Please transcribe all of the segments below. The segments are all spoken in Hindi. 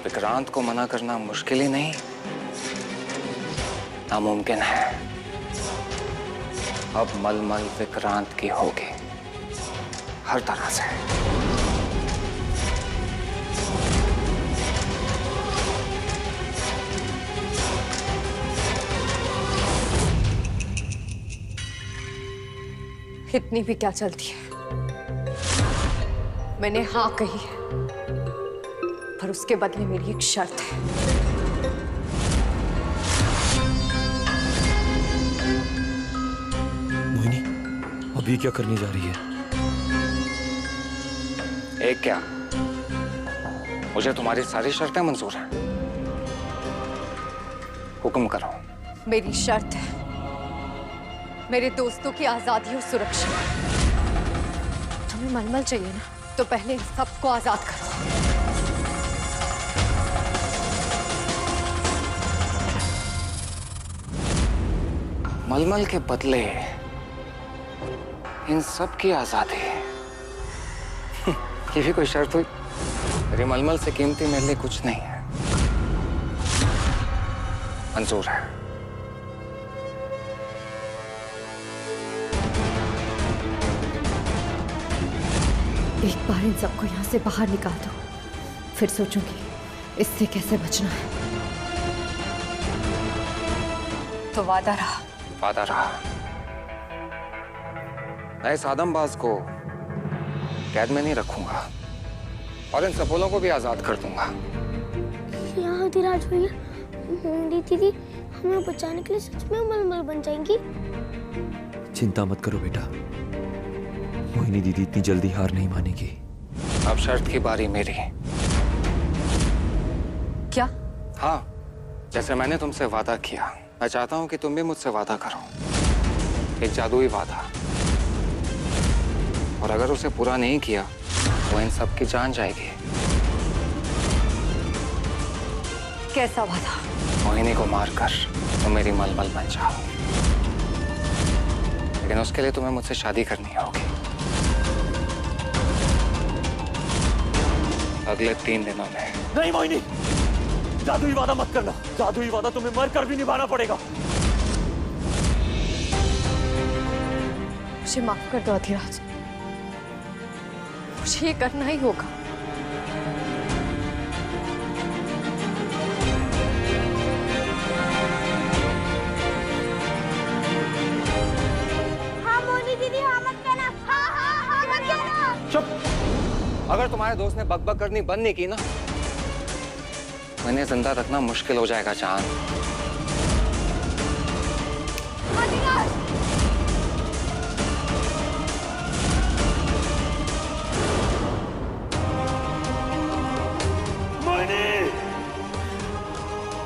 विक्रांत को मना करना मुश्किल ही नहीं, नामुमकिन है। अब मलमल विक्रांत की होगी हर तरह से। इतनी भी क्या चलती है। मैंने हाँ कही है, पर उसके बदले मेरी एक शर्त है। मोहिनी, अभी क्या करने जा रही है? एक क्या, मुझे तुम्हारी सारी शर्तें मंजूर हैं। हुक्म करो। मेरी शर्त है मेरे दोस्तों की आजादी और सुरक्षा। तुम्हें मलमल चाहिए ना, तो पहले इन सबको आजाद करो। मलमल के बदले इन सब की आजादी, ये भी कोई शर्त हुई? मेरी मलमल से कीमती मेरे लिए कुछ नहीं है। मंजूर है। एक बार इन सबको यहाँ से बाहर निकाल दो, फिर सोचूंगी इससे कैसे बचना है। तो वादा रहा। वादा रहा। मैं इस आदमबाज को कैद में नहीं रखूंगा और इन सपोलों को भी आजाद कर दूंगा। यहाँ धीराज भैया, मोहिनी दीदी हमें बचाने के लिए सच में मलमल बन जाएंगी। चिंता मत करो बेटा, मोहिनी दीदी इतनी जल्दी हार नहीं मानेगी। अब शर्त की बारी मेरी। क्या? हाँ, जैसे मैंने तुमसे वादा किया, मैं चाहता हूं कि तुम भी मुझसे वादा करो। एक जादुई वादा। और अगर उसे पूरा नहीं किया तो इन सब की जान जाएगी। कैसा वादा? मोहिनी को मारकर तुम मेरी मलमल बन जाओ, लेकिन उसके लिए तुम्हें मुझसे शादी करनी होगी अगले 3 दिनों में। नहीं मोहिनी, जादुई वादा मत करना। जादुई वादा तुम्हें मरकर भी निभाना पड़ेगा। मुझे माफ कर दो अधिराज, मुझे ये करना ही होगा। हाँ मोहिनी दीदी, हाँ मत कहना। हाँ हाँ हाँ मत कहना। चुप। अगर तुम्हारे दोस्त ने बकबक करनी बंद नहीं की ना, मैंने जिंदा रखना मुश्किल हो जाएगा चांद।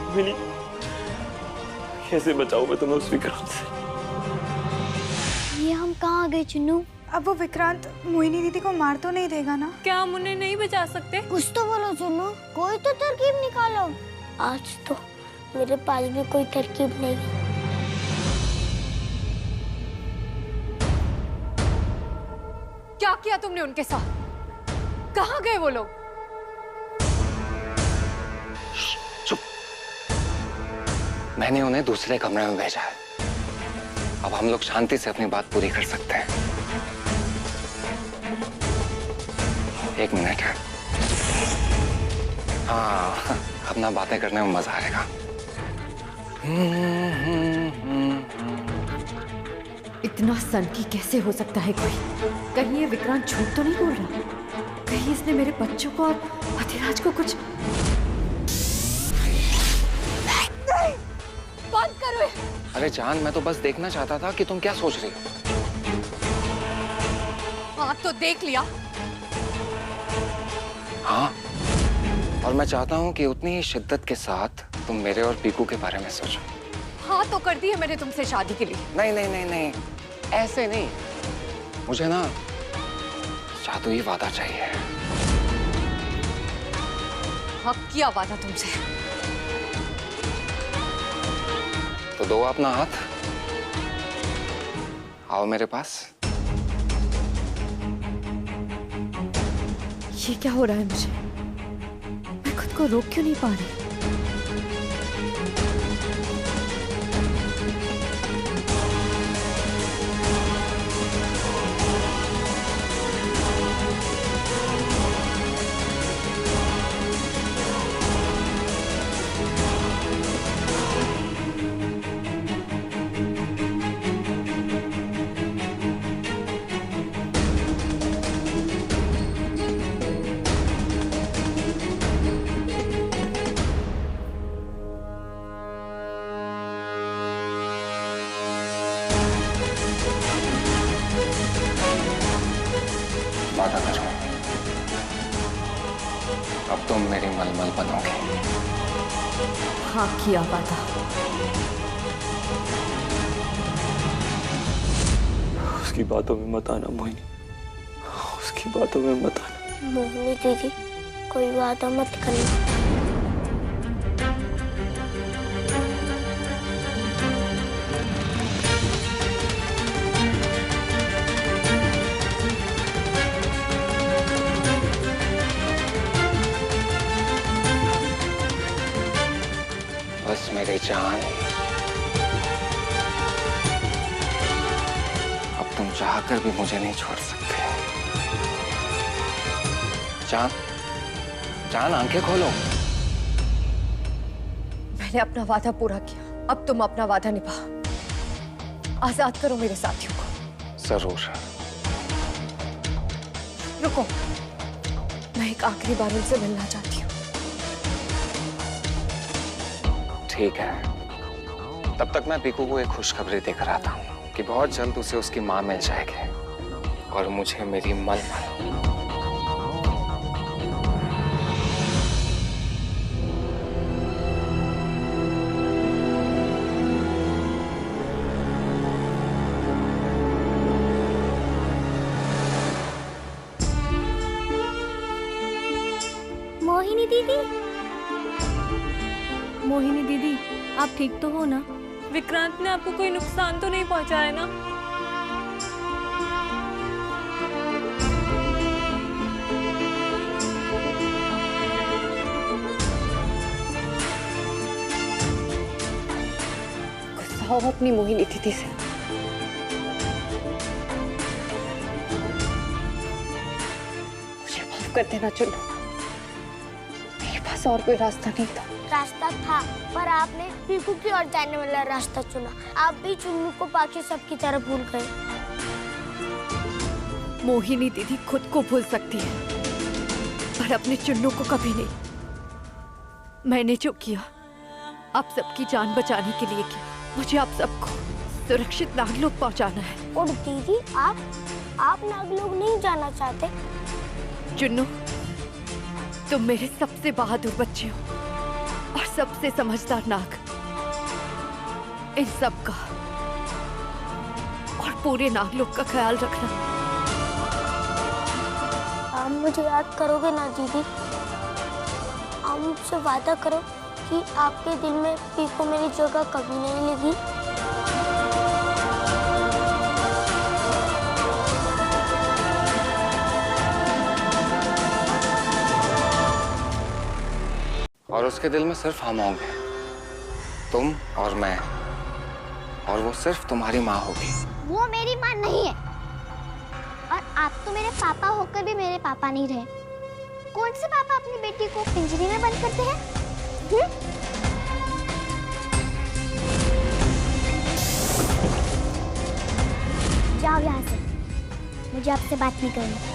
मोहिनी, कैसे बचाऊं मैं तुम्हें उस विक्रांत से? ये हम कहाँ आ गए चुन्नू? अब वो विक्रांत मोहिनी दीदी को मार तो नहीं देगा ना? क्या हम उन्हें नहीं बचा सकते? कुछ तो बोलो चुन्नू, कोई तो तरकीब निकालो। आज तो मेरे पास भी कोई तरकीब नहीं है। क्या किया तुमने उनके साथ? कहाँ गए वो लोग? चुप। मैंने उन्हें दूसरे कमरे में भेजा है। अब हम लोग शांति से अपनी बात पूरी कर सकते हैं। 1 मिनट है। हाँ, अपना बातें करने में मजा आएगा। इतना सनकी कैसे हो सकता है कोई? कहीं ये विक्रांत झूठ तो नहीं बोल रहा? कहीं इसने मेरे बच्चों को और अधिराज को कुछ... नहीं! बंद करो। अरे जान, मैं तो बस देखना चाहता था कि तुम क्या सोच रही हो। हाँ तो देख लिया। हाँ, और मैं चाहता हूँ कि उतनी ही शिद्दत के साथ तुम मेरे और पीकू के बारे में सोचो। हाँ तो कर दी है मैंने तुमसे शादी के लिए। नहीं नहीं नहीं नहीं, ऐसे नहीं। मुझे ना जादुई वादा चाहिए। हाँ किया वादा तुमसे। तो दो अपना हाथ। आओ मेरे पास। ये क्या हो रहा है मुझे? मैं खुद को रोक क्यों नहीं पा रही? वादा करो, अब तुम मेरी मलमल बनोगे। हाँ किया वादा। उसकी बातों में मत आना मोहिनी, उसकी बातों में मत आना। मोहिनी दीदी, कोई वादा मत करना। बस मेरी जान, अब तुम चाहकर भी मुझे नहीं छोड़ सकते। जान, जान आंखें खोलो। मैंने अपना वादा पूरा किया, अब तुम अपना वादा निभा। आजाद करो मेरे साथियों को। जरूर। रुको, मैं एक आखिरी बार उनसे मिलना चाहती हूँ। ठीक है, तब तक मैं पीकू को एक खुशखबरी देकर आता हूँ कि बहुत जल्द उसे उसकी माँ मिल जाएगी और मुझे मेरी मलमल। मोहिनी दीदी, मोहिनी दीदी, आप ठीक तो हो ना? विक्रांत ने आपको कोई नुकसान तो नहीं पहुंचाया ना? गुस्सा हो अपनी मोहिनी दीदी से। मुझे माफ कर देना चुन्नू, मेरे पास और कोई रास्ता नहीं था। रास्ता था, पर आपने पीकू की ओर जाने वाला रास्ता चुना। आप भी चुन्नू को बाकी सबकी तरह भूल गए। मोहिनी दीदी खुद को भूल सकती है, पर अपने चुन्नू को कभी नहीं। मैंने जो किया आप सबकी जान बचाने के लिए किया। मुझे आप सबको सुरक्षित नागलोक पहुंचाना है। और दीदी, आप नागलोक नहीं जाना चाहते? चुन्नू, तुम मेरे सबसे बहादुर बच्चे हो और सबसे समझदार नाग। इन सब का और पूरे नागलोक का ख्याल रखना। आप मुझे याद करोगे ना दीदी? आप मुझसे वादा करो कि आपके दिल में पीकू मेरी जगह कभी नहीं लेगी। और उसके दिल में सिर्फ हम होंगे, तुम और मैं, और वो सिर्फ तुम्हारी माँ होगी। वो मेरी माँ नहीं है, और आप तो मेरे पापा होकर भी मेरे पापा नहीं रहे। कौन से पापा अपनी बेटी को पिंजरे में बंद करते हैं? जाओ यहाँ से, मुझे आपसे बात नहीं करनी।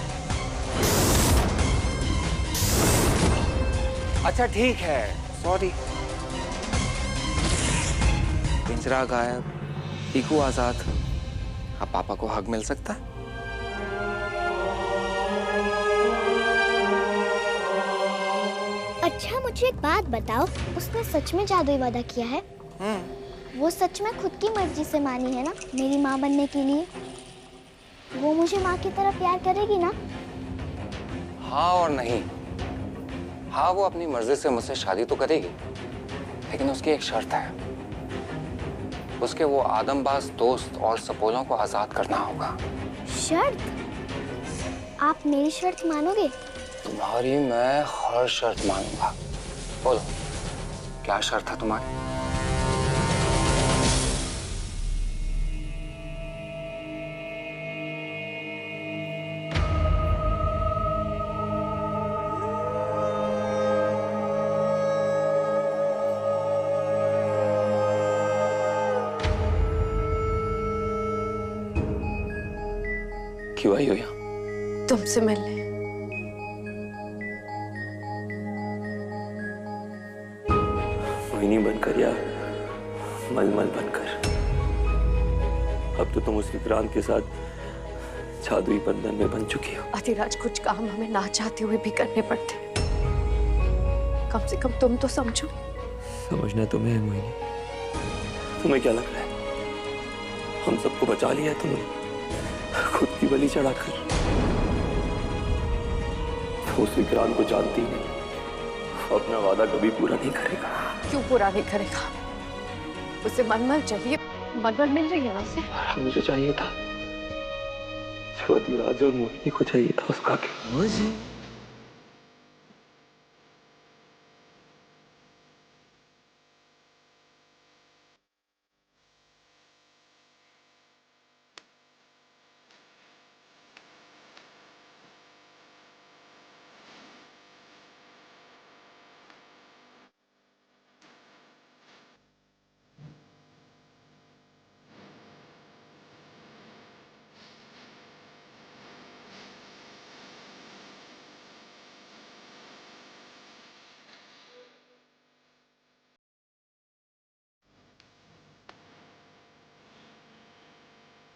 अच्छा ठीक है, सॉरी। पिंजरा गायब, पीकू आजाद, अब पापा को हक मिल सकता है? अच्छा मुझे एक बात बताओ, उसने सच में जादुई वादा किया है? वो सच में खुद की मर्जी से मानी है ना मेरी माँ बनने के लिए? वो मुझे माँ की तरह प्यार करेगी ना? हाँ और नहीं। हाँ, वो अपनी मर्जी से मुझसे शादी तो करेगी, लेकिन उसकी एक शर्त है उसके वो आदमबाज दोस्त और सपोलों को आजाद करना होगा। शर्त? आप मेरी शर्त मानोगे? तुम्हारी मैं हर शर्त मानूंगा। बोलो, क्या शर्त है तुम्हारी? क्यों आई हो यहाँ? तुमसे मिलने। मोहिनी बनकर या मलमल बनकर, अब तो तुम उस विक्रांत के साथ जादुई बंधन में बन चुकी हो। अधिराज, कुछ काम हमें ना चाहते हुए भी करने पड़ते। कम से कम तुम तो समझो। समझना तुम्हें है मोहिनी। तुम्हें क्या लग रहा है हम सबको बचा लिया है तुमने खुद की बलि चढ़ाकर? उस विक्रांत को जानती नहीं, अपना वादा कभी पूरा नहीं करेगा। क्यों पूरा नहीं करेगा? उसे मनमल चाहिए, मनमल मिल रही है ना उसे। मुझे चाहिए था जो अधिराज और मोहिनी को चाहिए था उसका मुझे।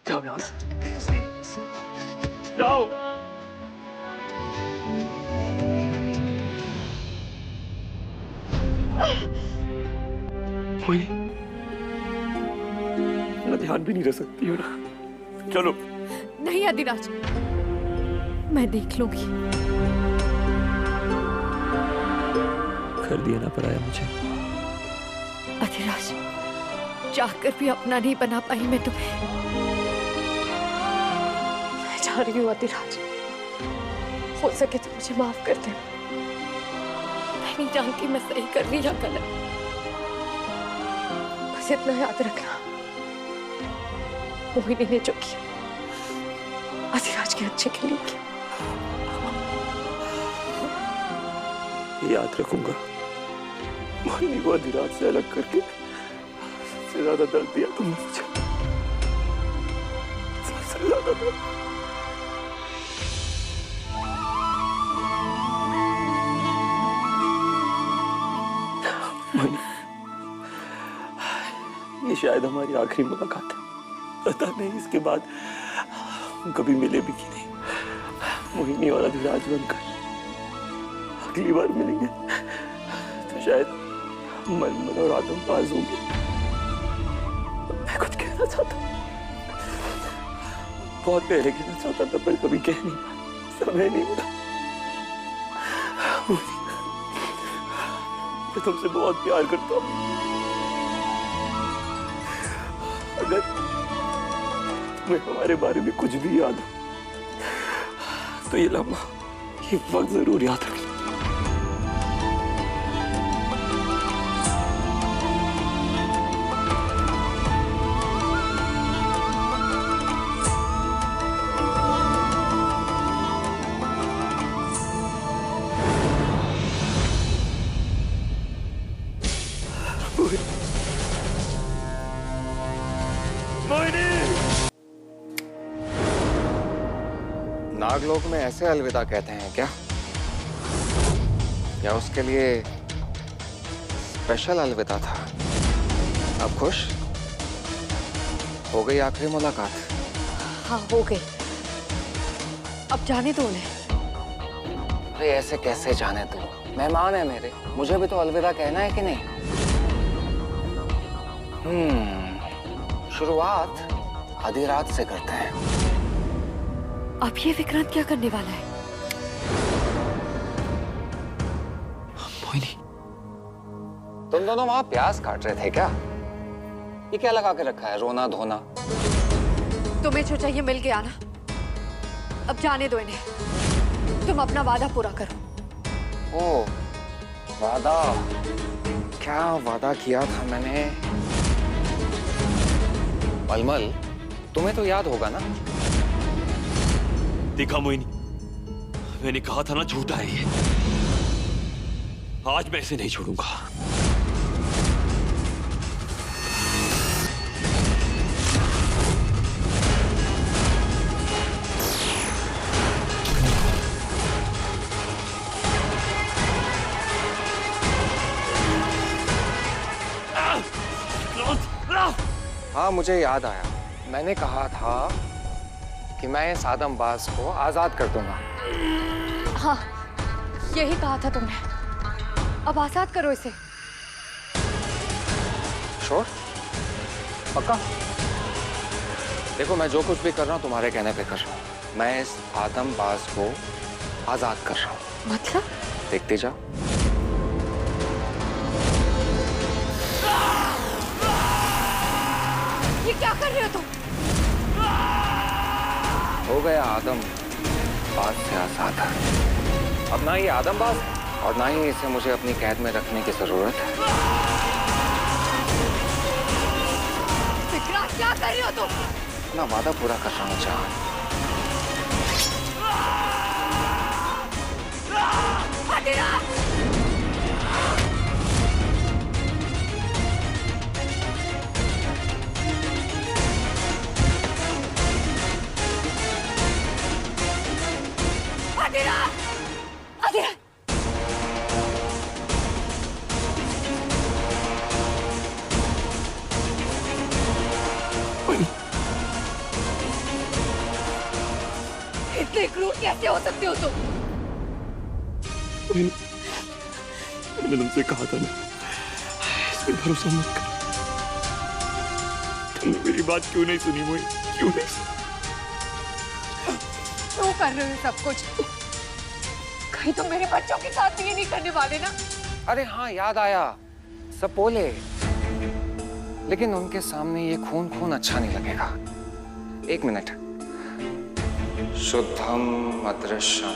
जाओ यहाँ से, जाओ। मैं ध्यान भी नहीं रख सकती हूँ ना। चलो। नहीं अधिराज, मैं देख लूंगी। कर दिया ना पराया मुझे। अधिराज, चाहकर भी अपना नहीं बना पाई मैं तुम्हें। मैं जा रही हूँ अधिराज, हो सके तो मुझे माफ कर दे। मैं नहीं जानती मैं सही कर रही या गलत। बस इतना याद रखना, मोहिनी ने जो किया अधिराज के अच्छे के लिए किया। याद रखूंगा। मोहिनी को अधिराज से अलग करके सबसे ज्यादा दर्द दिया तुमने मुझे, सबसे ज्यादा दर्द। मोहिनी, ये शायद हमारी आखिरी मुलाकात है। पता नहीं इसके बाद हम कभी मिले भी कि नहीं। मोहिनी और अधिराज बनकर अगली बार मिलेंगे तो शायद मलमल और आदमबाज होंगे। मैं कुछ कहना चाहता हूँ, बहुत पहले कहना चाहता था पर कभी कह नहीं पाया, समय नहीं मिला। मैं तुमसे बहुत प्यार करता हूँ। अगर तुम्हें हमारे बारे में कुछ भी याद हो तो ये लम्हा, ये वक्त जरूर याद रखना। नागलोक में ऐसे अलविदा कहते हैं क्या? या उसके लिए स्पेशल अलविदा था? अब खुश हो गई आखिरी मुलाकात? हाँ, हो गई। अब जाने दो उन्हें। अरे ऐसे कैसे जाने दो? मेहमान है मेरे, मुझे भी तो अलविदा कहना है कि नहीं? शुरुआत अधिराज से करते हैं। अब ये विक्रांत क्या करने वाला है? मोहिनी, तुम दोनों वहां प्याज काट रहे थे क्या? ये क्या लगा के रखा है, रोना धोना? तुम्हें जो चाहिए मिल गया ना, अब जाने दो इन्हें। तुम अपना वादा पूरा करो। ओ, वादा? क्या वादा किया था मैंने? मलमल, तुम्हें तो याद होगा ना? देखा मोहिनी, मैंने कहा था ना झूठा है ये। आज मैं इसे नहीं छोड़ूंगा। हाँ, मुझे याद आया। मैंने कहा था कि मैं इस आदमबाज को आजाद कर दूंगा। हाँ, यही कहा था तुमने। अब आजाद करो इसे। श्योर? पक्का? देखो, मैं जो कुछ भी कर रहा हूँ तुम्हारे कहने पे कर रहा हूँ। मैं इस आदमबाज को आजाद कर रहा हूँ। मतलब? देखते जाओ। ये क्या कर रहे हो तुम? हो गया आदमबाज से आजाद। अब ना ये आदमबाज और ना ही इसे मुझे अपनी कैद में रखने की जरूरत है। विक्रांत, क्या कर रहे हो तुम? अपना वादा पूरा कर रहा हूँ जान। अधीरा! अधीरा! अधीरा! इतने क्रूर कैसे हो सकते हो तुम? मैंने तुमसे कहा था ना, इस पे भरोसा मत कर। तुमने मेरी बात क्यों नहीं सुनी मोहिनी? क्यों नहीं सुनी? क्यों कर रहे हो सब कुछ? कहीं तो मेरे बच्चों के साथ ये नहीं करने वाले ना? अरे हाँ, याद आया, सपोले। लेकिन उनके सामने ये खून खून अच्छा नहीं लगेगा। एक मिनट। शुद्धम अदृश्यम।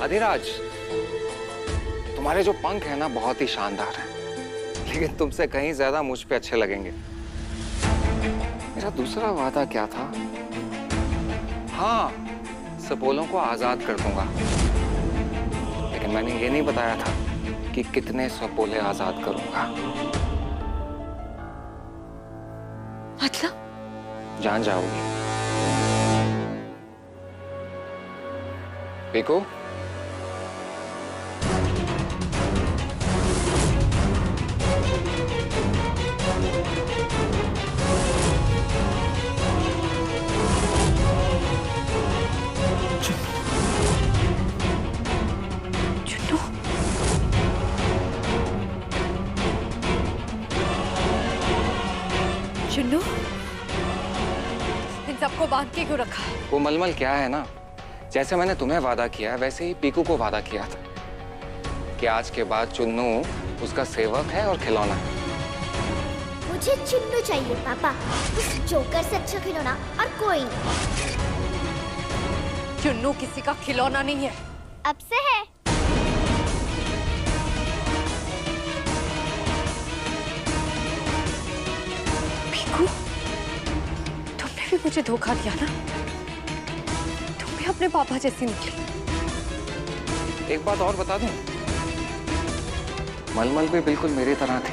अधिराज, तुम्हारे जो पंख है ना, बहुत ही शानदार है, लेकिन तुमसे कहीं ज्यादा मुझ पे अच्छे लगेंगे। मेरा दूसरा वादा क्या था? हाँ, सपोलों को आजाद कर दूंगा, लेकिन मैंने ये नहीं बताया था कि कितने सपोले आजाद करूंगा। मतलब? जान जाओगी। पीकू, चुन्नू, इन सबको बांध के क्यों रखा है? वो मलमल क्या है ना, जैसे मैंने तुम्हें वादा किया वैसे ही पीकू को वादा किया था कि आज के बाद चुन्नू उसका सेवक है और खिलौना है। मुझे चुन्नू चाहिए पापा। उस जोकर से अच्छा खिलौना और कोई नहीं। चुन्नू किसी का खिलौना नहीं है। अब से है। पीकू, तुमने भी मुझे धोखा दिया ना? तुम भी अपने पापा जैसी निकली। एक बात और बता दूं, मलमल भी बिल्कुल मेरी तरह थी।